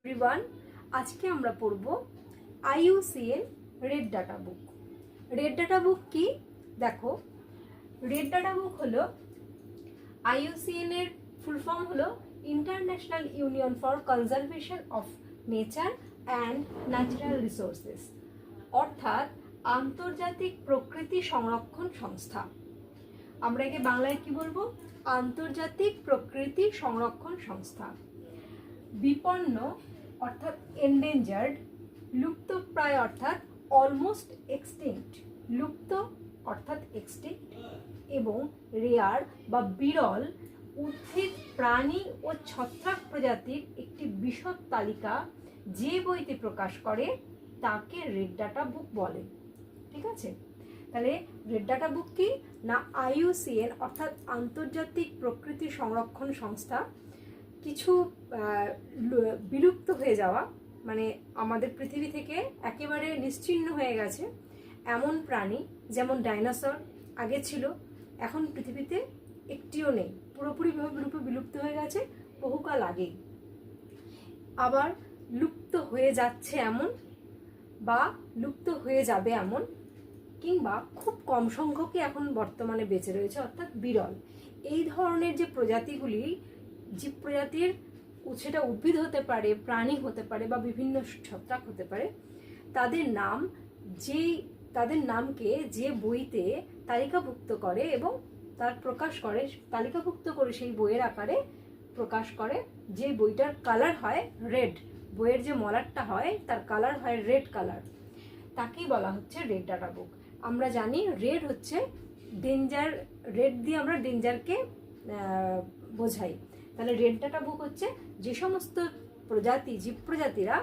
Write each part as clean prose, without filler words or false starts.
Everyone, আজকে আমরা পড়ব IUCN red data book. Red data book কি? দেখো, রেড ডাটা বুক হলো IUCN এর ফুল ফর্ম হলো international union for conservation of nature and natural resources, অর্থাৎ আন্তর্জাতিক প্রকৃতি সংরক্ষণ সংস্থা। আমরা একে বাংলায় কি বলবো? আন্তর্জাতিক প্রকৃতি সংরক্ষণ সংস্থা। বিপন্ন অর্থাৎ এন্ডেঞ্জার্ড, লুপ্তপ্রায় অর্থাৎ অলমোস্ট এক্সটিংক্ট, লুপ্ত অর্থাৎ এক্সটিংক্ট, এবং রেয়ার বা বিরল উদ্ভিদ, প্রাণী ও ছত্রাক প্রজাতির একটি বিশদ তালিকা যে বইতে প্রকাশ করে তাকে রেড ডাটা বুক বলে। ঠিক আছে, তাহলে রেড ডাটা বুক কি না, IUCN অর্থাৎ আন্তর্জাতিক প্রকৃতি সংরক্ষণ সংস্থা কিছু বিলুপ্ত হয়ে যাওয়া, মানে আমাদের পৃথিবী থেকে একেবারে নিশ্চিহ্ন হয়ে গেছে এমন প্রাণী, যেমন ডাইনোসর আগে ছিল, এখন পৃথিবীতে একটিও নেই, পুরোপুরিভাবে বিলুপ্ত হয়ে গেছে বহুকাল আগেই। আবার লুপ্ত হয়ে যাচ্ছে এমন, বা লুপ্ত হয়ে যাবে এমন, কিংবা খুব কম সংখ্যকই এখন বর্তমানে বেঁচে রয়েছে, অর্থাৎ বিরল। এই ধরনের যে প্রজাতিগুলি, জীব প্রজাতির, সেটা উদ্ভিদ হতে পারে, প্রাণী হতে পারে, বা বিভিন্ন ছত্রাক হতে পারে, তাদের নামকে যে বইতে তালিকাভুক্ত করে এবং তার প্রকাশ করে, তালিকাভুক্ত করে সেই বইয়ের আকারে প্রকাশ করে, যে বইটার কালার হয় রেড, বইয়ের যে মলাটটা হয় তার কালার হয় রেড কালার, তাকেই বলা হচ্ছে রেড ডাটা বুক। আমরা জানি রেড হচ্ছে ডেঞ্জার, রেড দিয়ে আমরা ডেঞ্জারকে বোঝাই। তাহলে রেড ডাটা বুক হচ্ছে যে সমস্ত প্রজাতি, জীব প্রজাতিরা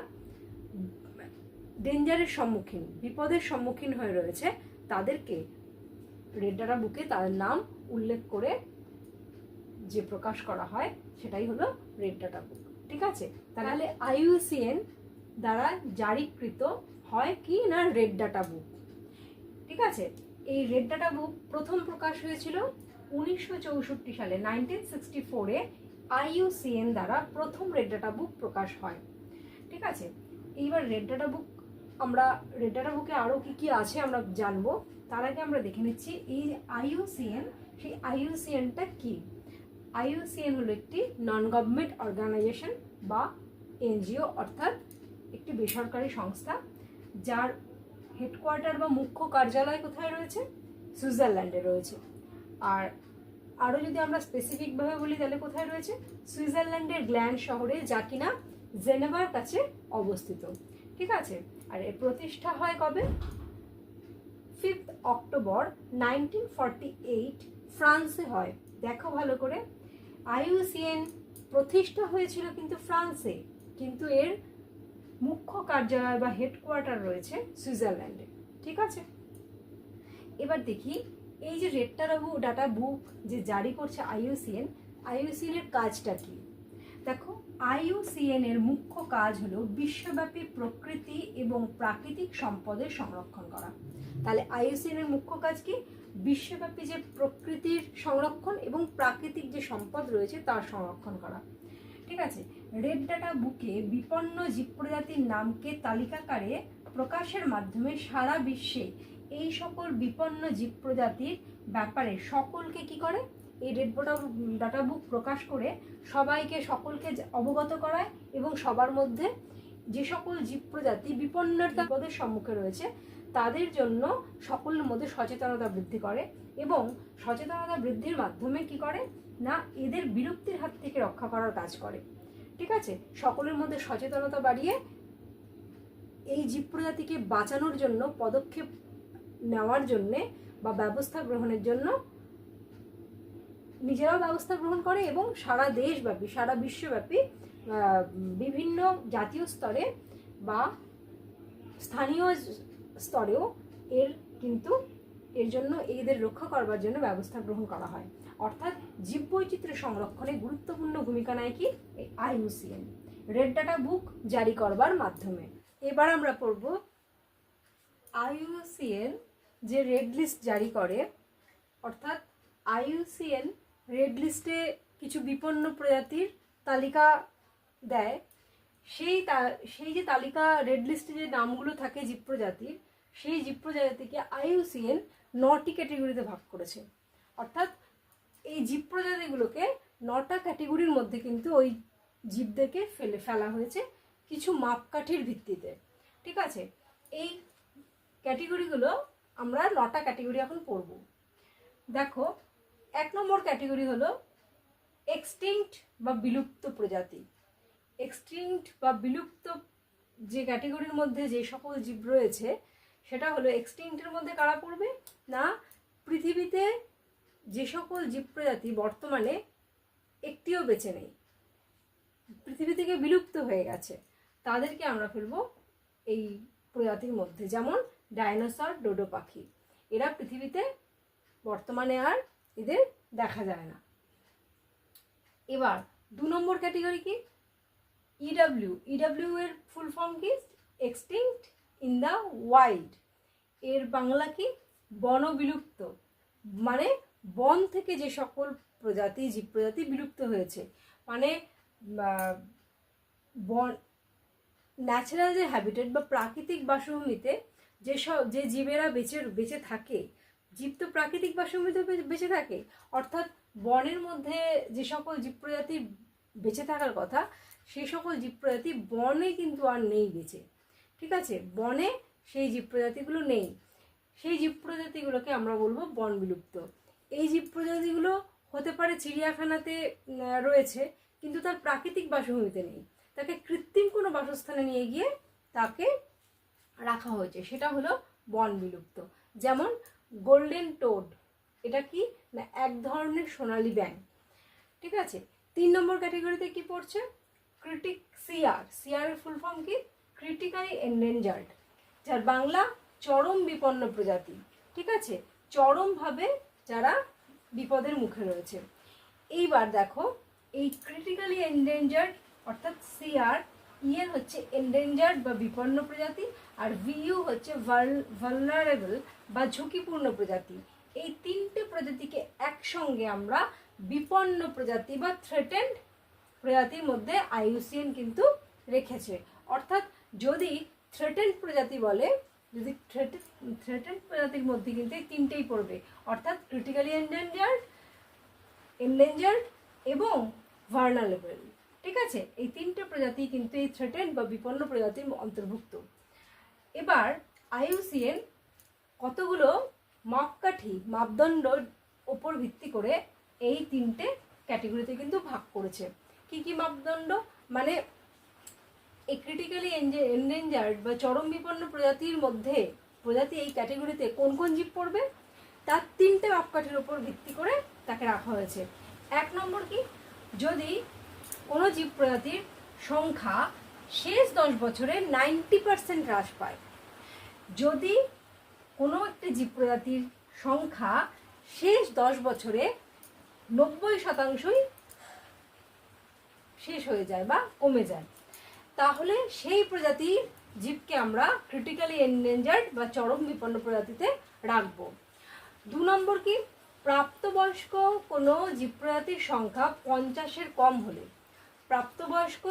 ডেঞ্জারের সম্মুখীন, বিপদের সম্মুখীন হয়ে রয়েছে, তাদেরকে রেড ডাটা বুকে তাদের নাম উল্লেখ করে যে প্রকাশ করা হয় সেটাই হলো রেড ডাটা বুক। ঠিক আছে, তাহলে IUCN দ্বারা জারিকৃত হয় কি না, রেড ডাটা বুক। ঠিক আছে, এই রেড ডাটা বুক প্রথম প্রকাশ হয়েছিল 1964 সালে, 1964-এ IUCN দ্বারা প্রথম রেড ডাটা বুক প্রকাশ হয়। ঠিক আছে, এইবার রেড ডাটা বুক, আমরা রেড ডাটা বুকে আরও কি কি আছে আমরা জানবো, তার আগে আমরা দেখে নিচ্ছি এই IUCN, সেই IUCNটা কি। IUCN হলো একটি নন গভর্নমেন্ট অর্গানাইজেশন বা NGO, অর্থাৎ একটি বেসরকারি সংস্থা, যার হেডকোয়ার্টার বা মুখ্য কার্যালয় কোথায় রয়েছে? সুইজারল্যান্ডে রয়েছে। আর আরও যদি আমরা স্পেসিফিকভাবে বলি তাহলে কোথায় রয়েছে? সুইজারল্যান্ডের গ্ল্যান্ড শহরে, যা কিনা জেনেভার কাছে অবস্থিত। ঠিক আছে, আর এর প্রতিষ্ঠা হয় কবে? 5 অক্টোবর 1948 ফ্রান্সে হয়। দেখো ভালো করে, IUCN প্রতিষ্ঠা হয়েছিল কিন্তু ফ্রান্সে, কিন্তু এর মুখ্য কার্যালয় বা হেডকোয়ার্টার রয়েছে সুইজারল্যান্ডে। ঠিক আছে, এবার দেখি এই যে রেড ডাটা বুক যে জারি করছে IUCN এর কাজটা কি। দেখো, IUCN এর মুখ্য কাজ হলো বিশ্বব্যাপী প্রকৃতি এবং প্রাকৃতিক সম্পদের সংরক্ষণ করা। তাহলে IUCN এর মুখ্য কাজ কি? বিশ্বব্যাপী যে প্রকৃতির সংরক্ষণ এবং প্রাকৃতিক যে সম্পদ রয়েছে তার সংরক্ষণ করা। ঠিক আছে, রেড ডাটা বুকে বিপন্ন জীব প্রজাতির নামকে তালিকাকারে প্রকাশের মাধ্যমে সারা বিশ্বে এই সকল বিপন্ন জীব প্রজাতির ব্যাপারে সকলকে কি করে, এই রেড ডাটা বুক প্রকাশ করে সকলকে অবগত করায়, এবং সবার মধ্যে যে সকল জীব প্রজাতি বিপদের সম্মুখে রয়েছে তাদের জন্য সকলের মধ্যে সচেতনতা বৃদ্ধি করে, এবং সচেতনতা বৃদ্ধির মাধ্যমে কি করে না, এদের বিলুপ্তির হাত থেকে রক্ষা করার কাজ করে। ঠিক আছে, সকলের মধ্যে সচেতনতা বাড়িয়ে এই জীব প্রজাতিকে বাঁচানোর জন্য পদক্ষেপ নেওয়ার জন্যে বা ব্যবস্থা গ্রহণের জন্য নিজেরাও ব্যবস্থা গ্রহণ করে, এবং সারা দেশব্যাপী, সারা বিশ্বব্যাপী বিভিন্ন জাতীয় স্তরে বা স্থানীয় স্তরেও এর জন্য এদের রক্ষা করবার জন্য ব্যবস্থা গ্রহণ করা হয়। অর্থাৎ জীববৈচিত্র্য সংরক্ষণে গুরুত্বপূর্ণ ভূমিকা নেয় কি এই IUCN রেড ডাটা বুক জারি করবার মাধ্যমে। এবার আমরা পড়ব IUCN যে রেড লিস্ট জারি করে, অর্থাৎ IUCN রেড লিস্টে কিছু বিপন্ন প্রজাতির তালিকা দেয়, সেই যে তালিকা রেড লিস্টে যে নামগুলো থাকে জীব প্রজাতির, সেই জীব প্রজাতিকে IUCN 9টি ক্যাটেগরিতে ভাগ করেছে। অর্থাৎ এই জীব প্রজাতিগুলোকে 9টা ক্যাটেগরির মধ্যে কিন্তু ওই জীবদেরকে ফেলা হয়েছে কিছু মাপকাঠির ভিত্তিতে। ঠিক আছে, এই ক্যাটেগরিগুলো আমরা 9টা ক্যাটেগরি এখন পড়ব। দেখো, 1 নম্বর ক্যাটেগরি হলো এক্সটিংক্ট বা বিলুপ্ত প্রজাতি। এক্সটিংক্ট বা বিলুপ্ত যে ক্যাটেগরির মধ্যে যে সকল জীব রয়েছে সেটা হলো, এক্সটিংক্টের মধ্যে কারা পড়বে না, পৃথিবীতে যে সকল জীব প্রজাতি বর্তমানে একটিও বেঁচে নেই, পৃথিবী থেকে বিলুপ্ত হয়ে গেছে, তাদেরকে আমরা ফেলবো এই প্রজাতির মধ্যে। যেমন ডাইনোসর, ডোডো পাখি, এরা পৃথিবীতে বর্তমানে আর এদের দেখা যায় না। এবার 2 নম্বর ক্যাটেগরি কি, ইডব্লিউ এর ফুল ফর্ম কি, এক্সটিংক্ট ইন দ্য ওয়াইল্ড। এর বাংলা কি, বনবিলুপ্ত, মানে বন থেকে যে সকল প্রজাতি জীব প্রজাতি বিলুপ্ত হয়েছে, মানে বন ন্যাচারাল যে হ্যাবিটেট বা প্রাকৃতিক বাসভূমিতে যে জীবেরা বেঁচে থাকে, জীব তো প্রাকৃতিক বাসভূমিতে বেঁচে থাকে, অর্থাৎ বনের মধ্যে যে সকল জীব প্রজাতি বেঁচে থাকার কথা সেই সকল জীব প্রজাতি বনে কিন্তু আর নেই বেঁচে। ঠিক আছে, বনে সেই জীব প্রজাতিগুলো নেই, সেই জীব প্রজাতিগুলোকে আমরা বলবো বন বিলুপ্ত। এই জীব প্রজাতিগুলো হতে পারে চিড়িয়াখানাতে রয়েছে কিন্তু তার প্রাকৃতিক বাসভূমিতে নেই, তাকে কৃত্রিম কোনো বাসস্থানে নিয়ে গিয়ে তাকে রাখা হয়েছে, সেটা হলো বন বিলুপ্ত। যেমন গোল্ডেন টোড, এটা কি না, এক ধরনের সোনালী ব্যাঙ। ঠিক আছে, 3 নম্বর ক্যাটেগরিতে কি পড়ছে, সিআর ফুল ফর্ম কি, ক্রিটিক্যালি এন্ডেঞ্জার্ড, যার বাংলা চরম বিপন্ন প্রজাতি। ঠিক আছে, চরমভাবে যারা বিপদের মুখে রয়েছে। এইবার দেখো, এই ক্রিটিক্যালি এন্ডেঞ্জার্ড অর্থাৎ সিআর, ইএন হচ্ছে এন্ডেঞ্জার্ড বা বিপন্ন প্রজাতি, আর ভিইউ হচ্ছে ভালনারেবল বা ঝুঁকিপূর্ণ প্রজাতি। এই 3টে প্রজাতিকে একসঙ্গে আমরা বিপন্ন প্রজাতি বা থ্রেটেন্ড প্রজাতির মধ্যে IUCN কিন্তু রেখেছে। অর্থাৎ যদি থ্রেটেন্ড প্রজাতি বলে, যদি থ্রেটেন্ড প্রজাতির মধ্যে কিন্তু এই 3টেই পড়বে, অর্থাৎ ক্রিটিক্যালি এন্ডেঞ্জার্ড এবং ভালনারেবল। ঠিক আছে, এই 3টে প্রজাতি কিন্তু এই থ্রেটেন্ড বা বিপন্ন প্রজাতির অন্তর্ভুক্ত। এবার IUCN কতগুলো মাপদণ্ড ওপর ভিত্তি করে এই 3টে ক্যাটেগরিতে কিন্তু ভাগ করেছে। কি কি মাপদণ্ড, মানে এই ক্রিটিক্যালি এন্ডেঞ্জার্ড বা চরম বিপন্ন প্রজাতি এই ক্যাটেগরিতে কোন কোন জীব পড়বে, তার 3টে মাপকাঠির ওপর ভিত্তি করে তাকে রাখা হয়েছে। 1 নম্বর কি, যদি কোনো জীব প্রজাতির সংখ্যা শেষ 10 বছরে 90% হ্রাস পায়। যদি কোনো একটি জীব প্রজাতির সংখ্যা শেষ 10 বছরে 90% শেষ হয়ে যায় বা কমে যায়, তাহলে সেই প্রজাতির জীবকে আমরা ক্রিটিক্যালি এন্ডেঞ্জার্ড বা চরম বিপন্ন প্রজাতিতে রাখবো। 2 নম্বর কি, প্রাপ্তবয়স্ক কোনো জীব প্রজাতির সংখ্যা 50-এর কম হলে, প্রাপ্তবয়স্ক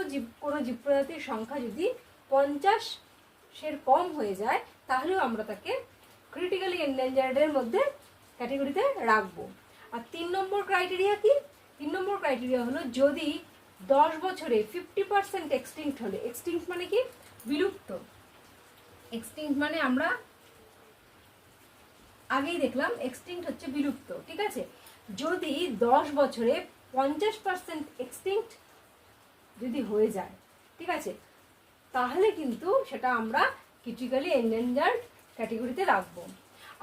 কোনো জীব প্রজাতির সংখ্যা যদি 50-এর কম হয়ে যায় তাহলেও আমরা তাকে ক্রিটিক্যালি এন্ডেঞ্জার্ডের মধ্যে ক্যাটেগরিতে রাখবো। আর 3 নম্বর ক্রাইটেরিয়া কি, 3 নম্বর ক্রাইটেরিয়া হলো যদি 10 বছরে 50% এক্সটিংক্ট হলে, এক্সটিংক্ট মানে কি, বিলুপ্ত। এক্সটিংক্ট মানে আমরা আগেই দেখলাম এক্সটিংক্ট হচ্ছে বিলুপ্ত। ঠিক আছে, যদি 10 বছরে 50% এক্সটিংক্ট যদি হয়ে যায়, ঠিক আছে, তাহলে কিন্তু সেটা আমরা ক্রিটিক্যালি এন্ডেঞ্জার্ড ক্যাটেগরিতে রাখবো।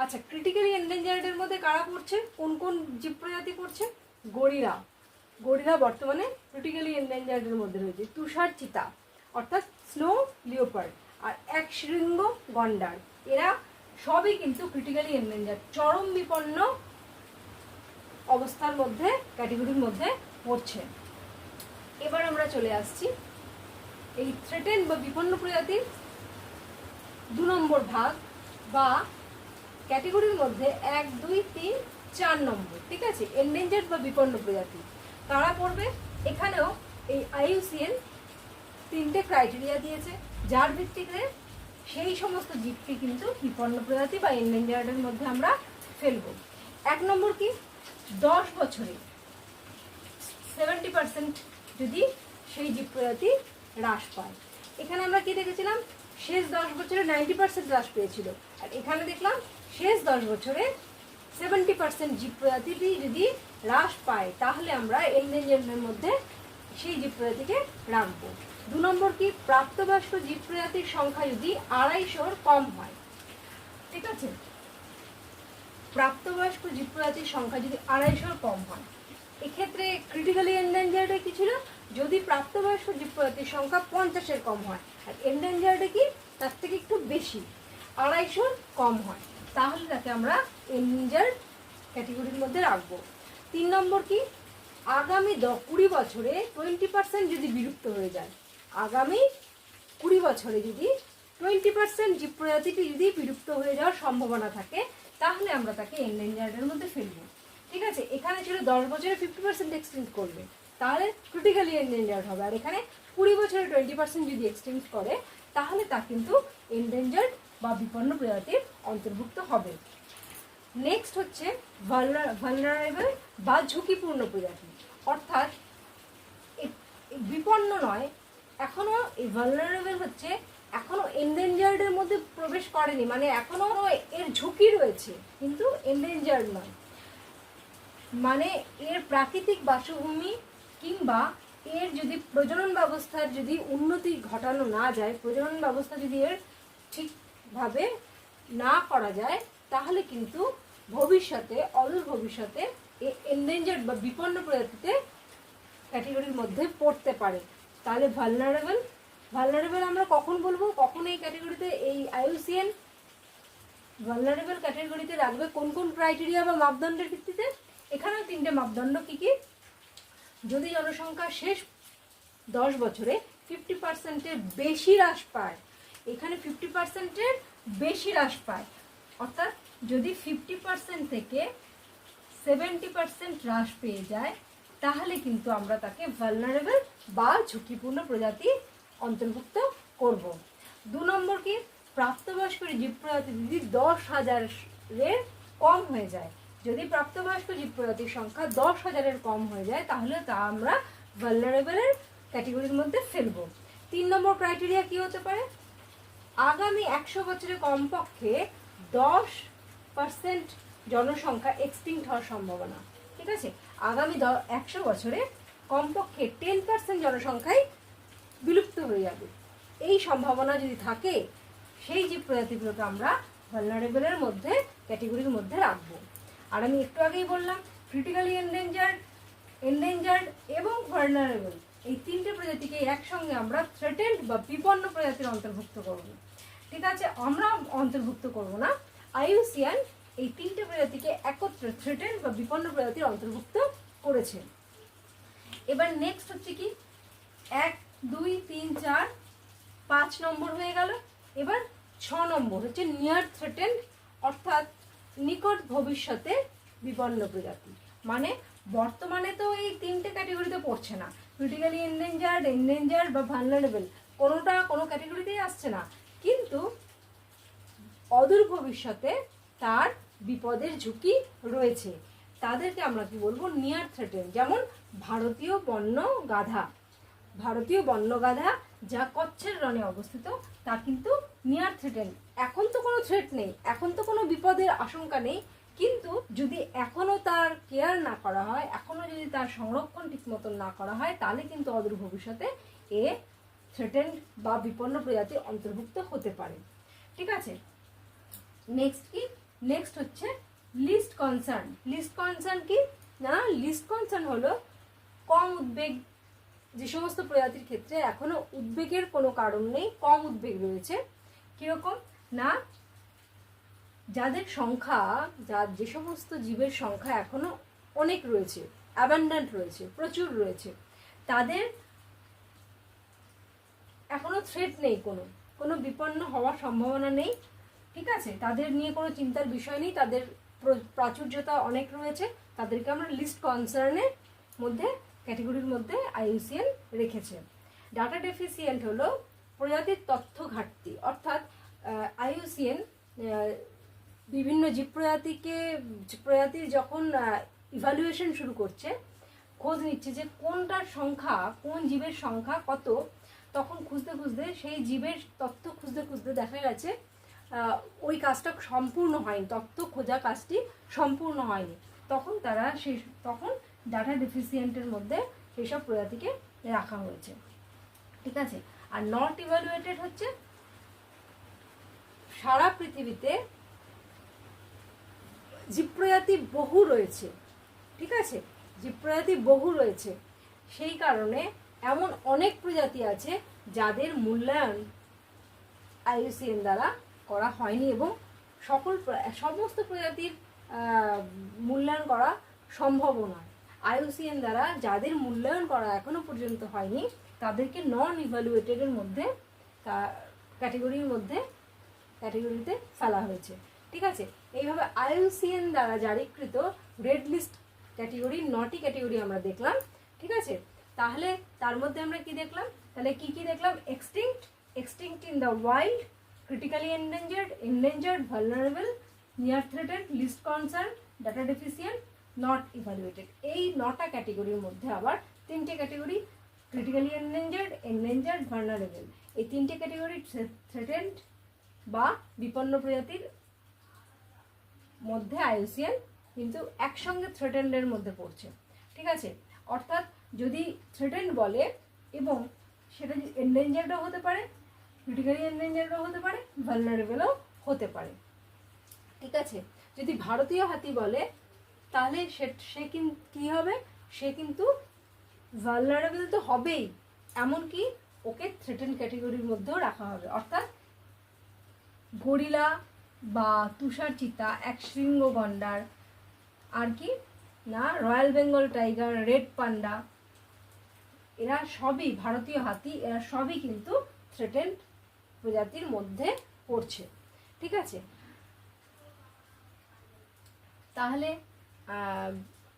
আচ্ছা, ক্রিটিক্যালি এন্ডেঞ্জার্ডের মধ্যে কারা পড়ছে, কোন কোন জীব প্রজাতি পড়ছে, গরিলা বর্তমানে ক্রিটিক্যালি এন্ডেঞ্জার্ডের মধ্যে রয়েছে, তুষার চিতা অর্থাৎ স্নো লিওপার্ড, আর এক শৃঙ্গ গন্ডার, এরা সবই কিন্তু ক্রিটিক্যালি এন্ডেঞ্জার্ড চরম বিপন্ন অবস্থার মধ্যে ক্যাটেগরির মধ্যে পড়ছে। এবার আমরা চলে আসছি এই থ্রেটেন্ড বা বিপন্ন প্রজাতির 2 নম্বর ভাগ বা ক্যাটেগরির মধ্যে 1, 2, 3, 4 নম্বর। ঠিক আছে, এন্ডেঞ্জার্ড বা বিপন্ন প্রজাতি কারা পড়বে, এখানেও এই IUCN তিনটে ক্রাইটেরিয়া দিয়েছে, যার ভিত্তিতে সেই সমস্ত জীবকে কিন্তু বিপন্ন প্রজাতি বা এন্ডেঞ্জার্ডের মধ্যে আমরা ফেলবো। 1 নম্বর কি, 10 বছরে 70% যদি সেই জীব প্রজাতি হ্রাস পায়। এখানে আমরা কি দেখেছিলাম, শেষ 10 বছরে 90% হ্রাস পেয়েছিল, আর এখানে দেখলাম শেষ 10 বছরে 70% জীব প্রজাতিটি যদি হ্রাস পায় তাহলে আমরা এন্ডেঞ্জার্ডের মধ্যে সেই জীব প্রজাতিকে রাখবো। 2 নম্বর কি, প্রাপ্তবয়স্ক জীব প্রজাতির সংখ্যা যদি 250-র কম হয়। ঠিক আছে, প্রাপ্তবয়স্ক জীব প্রজাতির সংখ্যা যদি 250-র কম হয়, এক্ষেত্রে ক্রিটিক্যালি এন্ডেঞ্জার্ডে কি ছিল, যদি প্রাপ্তবয়স্ক জীব প্রজাতির সংখ্যা 50-এর কম হয়, আর এন্ডেঞ্জার্ডে কি তার থেকে একটু বেশি 250-র কম হয়, তাহলে তাকে আমরা এন্ডেঞ্জার্ড ক্যাটেগরির মধ্যে রাখবো। 3 নম্বর কি, আগামী 20 বছরে 20% যদি বিলুপ্ত হয়ে যায়, আগামী 20 বছরে যদি 20% জীব প্রজাতিটি যদি বিলুপ্ত হয়ে যাওয়ার সম্ভাবনা থাকে, তাহলে আমরা তাকে এন্ডেঞ্জার্ডের মধ্যে ফেলবো। ঠিক আছে, এখানে ছিল 10 বছরে 50% এক্সটেন্ড করবে, তাহলে ক্রিটিক্যালি এন্ডেঞ্জার্ড হবে, আর এখানে 20 বছরে 20% যদি এক্সটেন্ড করে তাহলে তা কিন্তু এন্ডেঞ্জার্ড বা বিপন্ন প্রজাতির অন্তর্ভুক্ত হবে। নেক্সট হচ্ছে ভালনারেবল বা ঝুঁকিপূর্ণ প্রজাতি, অর্থাৎ বিপন্ন নয়, এখনো এই ভালনারেবল হচ্ছে এখনো এন্ডেঞ্জার্ডের মধ্যে প্রবেশ করেনি, মানে এখনো এর ঝুঁকি রয়েছে কিন্তু এন্ডেঞ্জার্ড নয়, মানে এর প্রাকৃতিক বাসভূমি কিংবা এর যদি প্রজনন ব্যবস্থার যদি উন্নতি ঘটানো না যায়, প্রজনন ব্যবস্থা যদি এর ঠিকভাবে না করা যায়, তাহলে কিন্তু ভবিষ্যতে অদূর ভবিষ্যতে এন্ডেঞ্জার্ড বা বিপন্ন প্রজাতিতে ক্যাটেগরির মধ্যে পড়তে পারে। তাহলে ভালনারেবল আমরা কখন বলবো, কখন এই ক্যাটেগরিতে এই IUCN ভালনারেবল ক্যাটেগরিতে রাখবে, কোন কোন ক্রাইটেরিয়া বা মাপদণ্ডের ভিত্তিতে। এখানেও 3টে মাপদণ্ড কি কি, যদি জনসংখ্যা শেষ 10 বছরে 50%-এর বেশি হ্রাস পায়, এখানে 50%-এর বেশি হ্রাস পায়, অর্থাৎ যদি 50% থেকে 70% হ্রাস পেয়ে যায়, তাহলে কিন্তু আমরা তাকে ভালনারেবল বা ঝুঁকিপূর্ণ প্রজাতি অন্তর্ভুক্ত করব। 2 নম্বর কি, প্রাপ্তবয়স্ক জীব প্রজাতি যদি 10,000-এর কম হয়ে যায়, যদি প্রাপ্তবয়স্ক জীব প্রজাতির সংখ্যা 10,000-এর কম হয়ে যায়, তাহলে তা আমরা ভালনারেবলের ক্যাটেগরির মধ্যে ফেলবো। 3 নম্বর ক্রাইটেরিয়া কি হতে পারে, আগামী 100 বছরে কমপক্ষে 10% জনসংখ্যা এক্সটিংক্ট হওয়ার সম্ভাবনা। ঠিক আছে, আগামী 100 বছরে কমপক্ষে 10% জনসংখ্যাই বিলুপ্ত হয়ে যাবে, এই সম্ভাবনা যদি থাকে, সেই জীব প্রজাতিগুলোকে আমরা ভালনারেবলের মধ্যে ক্যাটেগরির মধ্যে রাখবো। আর আমি একটু আগেই বললাম, ক্রিটিক্যালি এন্ডেঞ্জার্ড এবং ভালনারেবল এই 3টে প্রজাতিকে একসঙ্গে আমরা থ্রেটেন্ড বা বিপন্ন প্রজাতির অন্তর্ভুক্ত করব। ঠিক আছে, আমরা অন্তর্ভুক্ত করব না, IUCN এই 3টে প্রজাতিকে একত্রে থ্রেটেন্ড বা বিপন্ন প্রজাতির অন্তর্ভুক্ত করেছে। এবার নেক্সট হচ্ছে কি, 1, 2, 3, 4, 5 নম্বর হয়ে গেল। এবার 6 নম্বর হচ্ছে নিয়ার থ্রেটেন্ড, অর্থাৎ নিকট ভবিষ্যতে বিপন্ন প্রজাতি, মানে বর্তমানে তো এই 3টে ক্যাটেগরিতে পড়ছে না, ক্রিটিক্যালি এন্ডেঞ্জার্ড বা ভালনারেবল কোনোটা কোনো ক্যাটেগরিতেই আসছে না, কিন্তু অদূর ভবিষ্যতে তার বিপদের ঝুঁকি রয়েছে, তাদেরকে আমরা কি বলবো, নিয়ার থ্রেটেন্ড। যেমন ভারতীয় বন্য গাধা যা কচ্ছের রণে অবস্থিত, তা কিন্তু নিয়ার থ্রেটেন্ড। এখন তো কোনো থ্রেট নেই, এখন তো কোনো বিপদের আশঙ্কা নেই, কিন্তু যদি এখনো তার কেয়ার না করা হয়, এখনো যদি তার সংরক্ষণ ঠিক মতন না করা হয়, তাহলে কিন্তু অদূর ভবিষ্যতে এ থ্রেটেন্ড বা বিপন্ন প্রজাতির অন্তর্ভুক্ত হতে পারে। ঠিক আছে, নেক্সট হচ্ছে লিস্ট কনসার্ন কি না, লিস্ট কনসার্ন হলো কম উদ্বেগ, যে সমস্ত প্রজাতির ক্ষেত্রে এখনো উদ্বেগের কোনো কারণ নেই, কম উদ্বেগ রয়েছে। কিরকম না, যাদের সংখ্যা, যে সমস্ত জীবের সংখ্যা এখনো অনেক রয়েছে, অ্যাবান্ডেন্ট রয়েছে, প্রচুর রয়েছে, তাদের এখনো থ্রেট নেই, কোনো বিপন্ন হওয়ার সম্ভাবনা নেই। ঠিক আছে, তাদের নিয়ে কোনো চিন্তার বিষয় নেই, তাদের প্রাচুর্যতা অনেক রয়েছে, তাদেরকে আমরা লিস্ট কনসার্নের মধ্যে ক্যাটেগরির মধ্যে IUCN রেখেছে। ডাটা ডেফিসিয়েন্ট হলো প্রজাতির তথ্য ঘাটতি, অর্থাৎ আইইউসিএন বিভিন্ন জীব প্রজাতির যখন ইভ্যালুয়েশন শুরু করছে, খোঁজ নিচ্ছে যে কোনটার সংখ্যা, কোন জীবের সংখ্যা কত, তখন খুঁজতে খুঁজতে সেই জীবের তথ্য খুঁজতে খুঁজতে দেখা গেছে ওই কাজটা সম্পূর্ণ হয়নি, তথ্য খোঁজা কাজটি সম্পূর্ণ হয়নি, তখন ডাটা ডেফিসিয়েন্টের মধ্যে সেই সব প্রজাতিকে রাখা হয়েছে। ঠিক আছে। আর নট ইভ্যালুয়েটেড হচ্ছে সারা পৃথিবীতে জীব প্রজাতি বহু রয়েছে, ঠিক আছে, জীব প্রজাতি বহু রয়েছে, সেই কারণে এমন অনেক প্রজাতি আছে যাদের মূল্যায়ন আইইউসিএন দ্বারা করা হয়নি এবং সমস্ত প্রজাতির মূল্যায়ন করা সম্ভবও নয়। আইইউসিএন দ্বারা যাদের মূল্যায়ন করা এখনো পর্যন্ত হয়নি তাদেরকে নন ইভ্যালুয়েটেডের মধ্যে ক্যাটেগরিতে ফেলা হয়েছে। ঠিক আছে। এইভাবে আইইউসিএন দ্বারা জারিকৃত রেড লিস্ট ক্যাটেগরি 9টি ক্যাটেগরি আমরা দেখলাম। ঠিক আছে। তাহলে তার মধ্যে আমরা কি দেখলাম, তাহলে কি দেখলাম? Extinct in the wild, critically endangered, vulnerable, near threatened, least concern, data deficient, not evaluated। এই 9টা ক্যাটেগরির মধ্যে আবার 3টে ক্যাটেগরি, ক্রিটিক্যালি endangered, vulnerable, এই 3টে ক্যাটেগরি threatened বা বিপন্ন প্রজাতির মধ্যে আইইউসিএন কিন্তু একসঙ্গে থ্রেটেন্ডের মধ্যে পড়ছে। ঠিক আছে। অর্থাৎ যদি থ্রেটেন্ড বলে এবং সেটা এন্ডেঞ্জার্ডও হতে পারে, ক্রিটিক্যালি এন্ডেঞ্জার্ডও হতে পারে, ভালনারেবলও হতে পারে। ঠিক আছে। যদি ভারতীয় হাতি বলে তাহলে সে কি হবে? সে কিন্তু ভালনারেবল তো হবেই, এমনকি ওকে থ্রেটেন্ড ক্যাটেগরির মধ্যেও রাখা হবে। অর্থাৎ গরিলা বা তুষার চিতা, একশৃঙ্গ গন্ডার, আর কি না royal Bengal tiger, red panda, এরা সবই ভারতীয় হাতি, এরা সবই কিন্তু থ্রেটেন্ড প্রজাতির মধ্যে পড়ছে। ঠিক আছে। তাহলে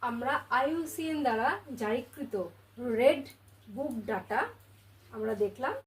আমরা আইইউসিএন দ্বারা জারিকৃত রেড বুক ডাটা আমরা দেখলাম।